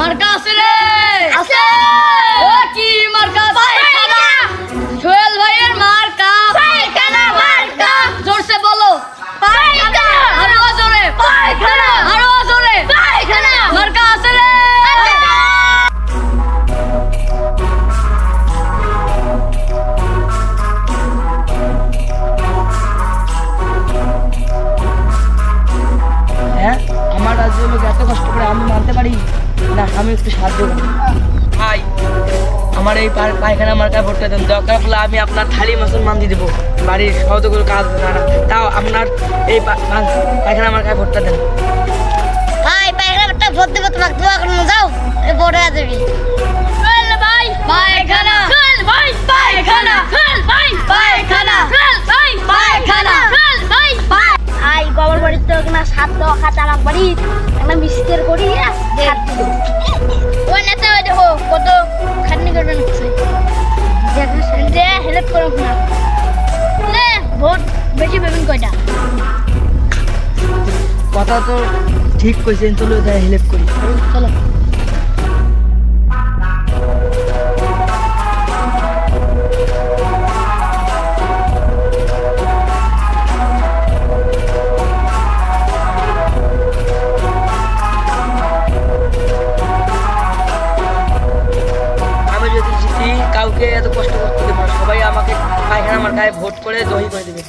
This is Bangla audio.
মার্কা আছে রে আছে ও কি মার্কা পায়খানা সোহেল ভাইয়ের মার্কা পায়খানা মার্কা জোরসে বলো পায়খানা আরো জোরে পায়খানা আরো জোরে পায়খানা মার্কা আছে রে হ্যাঁ আমার রাজ্যের লোক এত কষ্ট করে আমি মানতে পারি না, আমি একটু সাহায্য করি ভাই। আমার এই পায়খানা মার্কায় ভোটটা দেন, দরকার হলে আমি আপনার থালি মুসলমান দিয়ে দেবো, বাড়ির সহযোগীর কাজ না, তাও আপনার এই পায়খানা মার্কায় ভোটটা দেন। ভাই পায়খানাটা ভোট দেবো, তোমাকে দোয়া করবো, যাও ভোট হয়ে যাবি। চল ভাই পায়খানা চল ভাই পায়খানা চল ভাই পায়খানা চল ভাই পায়খানা চল ভাই আই গোবর বাড়ির তো না সাত দেওয়া খাতা আমার বাড়ি একটা মিস্ত্রি করি সাত দিব ওই নেতা ওই দেখো কত খাটনি করে নিচ্ছে যে হেল্প করো না লে ভোট বেশি পাবেন কয়টা কথা তো ঠিক কইছেন, চলো যাই হেল্প করি। চলো আমি যদি জিতি কাউকে এত কষ্ট করতে দেবো না, সবাই আমাকে পায়খানা মার্কায় ভোট করে জয়ী করে দেবে।